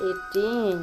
18।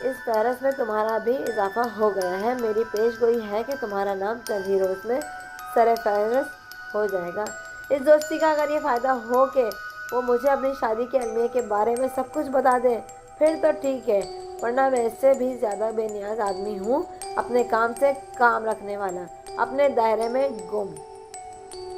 اس فہرست میں تمہارا بھی اضافہ ہو گیا ہے۔ میری پیش گوئی ہے کہ تمہارا نام چند ہی روز میں سر فہرست ہو جائے گا۔ اس دوستی کا اگر یہ فائدہ ہو کہ وہ مجھے اپنی شادی کے المیہ کے بارے میں سب کچھ بتا دے پھر تو ٹھیک ہے، ورنہ میں اس سے بھی زیادہ بے نیاز آدمی ہوں، اپنے کام سے کام رکھنے والا، اپنے دائرے میں گم۔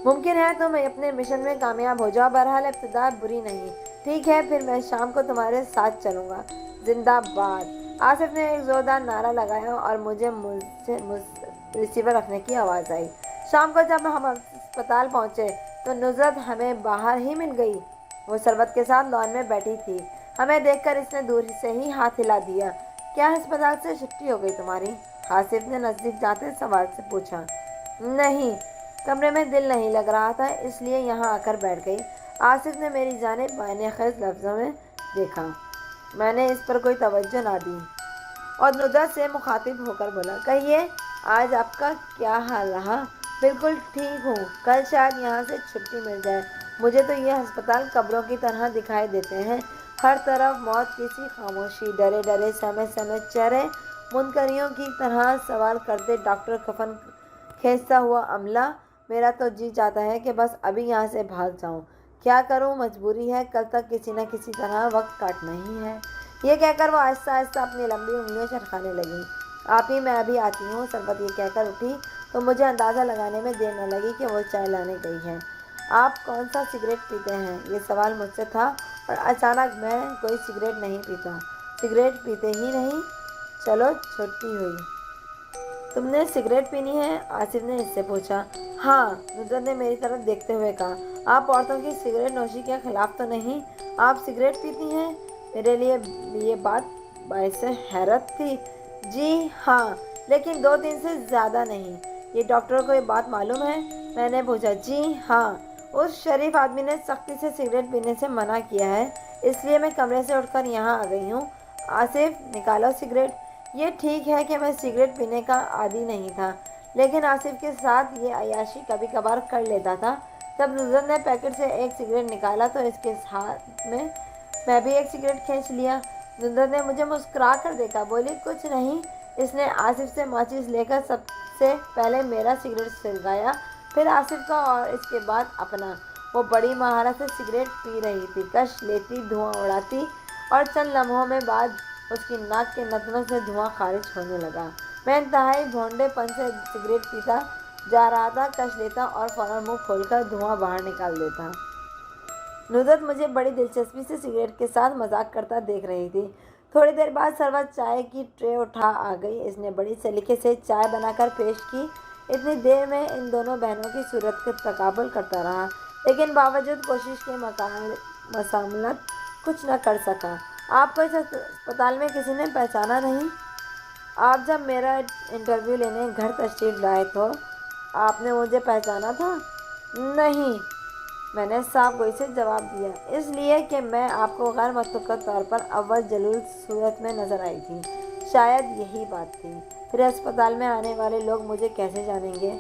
ممکن ہے تم اپنے مشن میں کامیاب ہو جاؤ، بہرحال ابتدا بری نہیں۔ ٹھیک ہے، پھر میں شام کو تمہارے ساتھ چلوں گا۔ زندہ باد۔ آصف نے ایک زوردار نعرہ لگایا اور مجھے ریسیور رکھنے کی آواز آئی۔ شام کو جب ہم اسپتال پہنچے تو نصرت ہمیں باہر ہی مل گئی۔ وہ سربت کے ساتھ لان میں بیٹھی تھی۔ ہمیں دیکھ کر اس نے دور سے ہی ہاتھ ہلا دیا۔ کیا اسپتال سے چھٹی ہو گئی تمہاری؟ آصف نے نزدیک جاتے سوال سے پوچھا۔ نہیں، کمرے میں دل نہیں لگ رہا تھا، اس لیے یہاں آ کر بیٹھ گئی۔ آصف نے میری جانب معنی خیز لفظوں میں دیکھا۔ میں نے اس پر کوئی توجہ نہ دی اور ندرت سے مخاطب ہو کر بولا، کہیے آج آپ کا کیا حال رہا؟ بالکل ٹھیک ہوں، کل شاید یہاں سے چھٹی مل جائے۔ مجھے تو یہ ہسپتال قبروں کی طرح دکھائی دیتے ہیں، ہر طرف موت کی سی خاموشی، ڈرے ڈرے سہمے سہمے چہرے، منکرین کی طرح سوال کرتے ڈاکٹر، کفن کھینچتا ہوا عملہ۔ میرا تو جی چاہتا ہے کہ بس ابھی یہاں سے بھاگ جاؤں، کیا کروں، مجبوری ہے، کل تک کسی نہ کسی طرح وقت کاٹنا ہی ہے۔ یہ کہہ کر وہ آہستہ آہستہ اپنی لمبی انگلیاں چرخانے لگی۔ آپ ہی میں ابھی آتی ہوں۔ سربت یہ کہہ کر اٹھی تو مجھے اندازہ لگانے میں دیر نہ لگی کہ وہ چائے لانے گئی ہے۔ آپ کون سا سگریٹ پیتے ہیں؟ یہ سوال مجھ سے تھا اور اچانک میں کوئی سگریٹ نہیں پیتا۔ سگریٹ پیتے ہی نہیں؟ چلو چھٹی ہوئی۔ تم نے سگریٹ پینی ہے؟ آصف نے اس سے پوچھا۔ ہاں، ندرت نے میری طرف دیکھتے ہوئے کہا۔ آپ عورتوں کی سگریٹ نوشی کے خلاف تو نہیں؟ آپ سگریٹ پیتی ہیں؟ میرے لیے یہ بات باعث حیرت تھی۔ جی ہاں، لیکن 2-3 سے زیادہ نہیں۔ یہ ڈاکٹر کو یہ بات معلوم ہے؟ میں نے پوچھا۔ جی ہاں، اس شریف آدمی نے سختی سے سگریٹ پینے سے منع کیا ہے، اس لیے میں کمرے سے اٹھ کر یہاں آ گئی ہوں۔ آصف، نکالو سگریٹ۔ یہ ٹھیک ہے کہ میں سگریٹ پینے کا عادی نہیں تھا، لیکن آصف کے ساتھ یہ عیاشی کبھی کبھار کر لیتا تھا۔ جب نصرت نے پیکٹ سے ایک سگریٹ نکالا تو اس کے ہاتھ میں بھی ایک سگریٹ کھینچ لیا۔ نصرت نے مجھے مسکرا کر دیکھا، بولی، کچھ نہیں۔ اس نے آصف سے ماچس لے کر سب سے پہلے میرا سگریٹ سلگایا، پھر آصف کا اور اس کے بعد اپنا۔ وہ بڑی مہارت سے سگریٹ پی رہی تھی، کش لیتی، دھواں اڑاتی اور چند لمحوں میں بعد اس کی ناک کے نتنوں سے دھواں خارج ہونے لگا۔ میں انتہائی بھونڈے پن سے سگریٹ پیتا جا رہا تھا، کش لیتا اور فوراً منہ کھول کر دھواں باہر نکال دیتا۔ نصرت مجھے بڑی دلچسپی سے سگریٹ کے ساتھ مذاق کرتا دیکھ رہی تھی۔ تھوڑی دیر بعد سربت چائے کی ٹرے اٹھا آ گئی۔ اس نے بڑی سلیقے سے چائے بنا کر پیش کی۔ اتنی دیر میں ان دونوں بہنوں کی صورت کا تقابل کرتا رہا، لیکن باوجود کوشش کے مساملت کچھ نہ کر سکا۔ آپ کو اس اسپتال میں کسی نے پہچانا نہیں؟ آپ جب میرا انٹرویو لینے گھر تشریف لائے تو آپ نے مجھے پہچانا تھا؟ نہیں، میں نے صاف گوئی سے جواب دیا، اس لیے کہ میں آپ کو غیر متوقع طور پر اول جلوس صورت میں نظر آئی تھی۔ شاید یہی بات تھی۔ پھر اسپتال میں آنے والے لوگ مجھے کیسے جانیں گے؟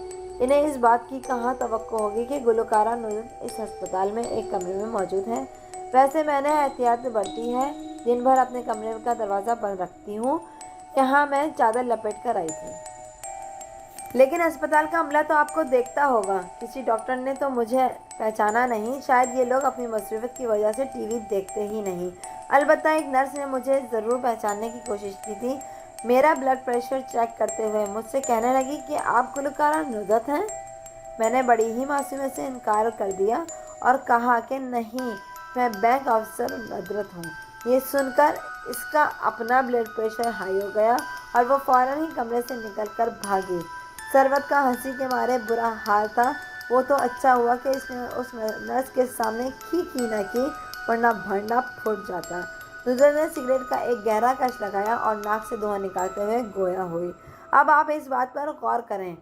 انہیں اس بات کی کہاں توقع ہوگی کہ گلوکارہ نصرت اس ہسپتال میں ایک کمرے میں موجود ہے؟ ویسے میں نے احتیاط برتی ہے، دن بھر اپنے کمرے کا دروازہ بند رکھتی ہوں، یہاں میں چادر لپیٹ کر آئی تھی۔ لیکن اسپتال کا عملہ تو آپ کو دیکھتا ہوگا۔ کسی ڈاکٹر نے تو مجھے پہچانا نہیں، شاید یہ لوگ اپنی مصروفیت کی وجہ سے ٹی وی دیکھتے ہی نہیں۔ البتہ ایک نرس نے مجھے ضرور پہچاننے کی کوشش کی تھی۔ میرا بلڈ پریشر چیک کرتے ہوئے مجھ سے کہنے لگی کہ آپ گلوکارہ نصرت ہیں؟ میں نے بڑی ہی معصومیت سے انکار کر دیا اور کہا کہ نہیں، میں بینک افسر نصرت ہوں۔ یہ سن کر اس کا اپنا بلڈ پریشر ہائی ہو گیا اور وہ فوراً ہی کمرے سے نکل کر بھاگی۔ سربت کا ہنسی کے مارے برا حال تھا۔ وہ تو اچھا ہوا کہ اس نے اس نرس کے سامنے کھی نہ کی، ورنہ بھنڈا پھوٹ جاتا۔ نصرت نے سگریٹ کا ایک گہرا کش لگایا اور ناک سے دھواں نکالتے ہوئے گویا ہوئی، اب آپ اس بات پر غور کریں،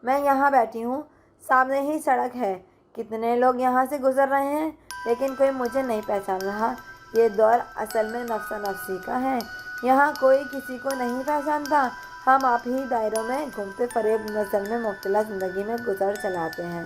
میں یہاں بیٹھی ہوں، سامنے ہی سڑک ہے، کتنے لوگ یہاں سے گزر رہے ہیں، لیکن کوئی مجھے نہیں پہچان رہا۔ یہ دور اصل میں نفسا نفسی کا ہے، یہاں کوئی کسی کو نہیں پہچانتا، ہم آپ ہی دائروں میں گھومتے فریب نظر میں مبتلا زندگی میں گزر چلاتے ہیں۔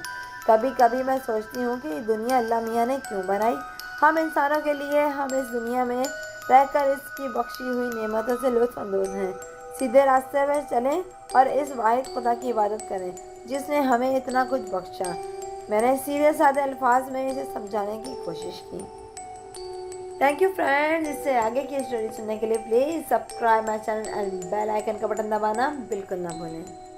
کبھی کبھی میں سوچتی ہوں کہ یہ دنیا اللہ میاں نے کیوں بنائی؟ ہم انسانوں کے لیے۔ ہم اس دنیا میں رہ کر اس کی بخشی ہوئی نعمتوں سے لطف اندوز ہیں۔ سیدھے راستے پر چلیں اور اس واحد خدا کی عبادت کریں جس نے ہمیں اتنا کچھ بخشا۔ میں نے سیدھے سادے الفاظ میں اسے سمجھانے کی کوشش کی۔ تھینک یو فرینڈز، اس سے آگے کی اسٹوری سننے کے لیے please subscribe my channel and bell icon کا بٹن دبانا بالکل نہ بھولیں۔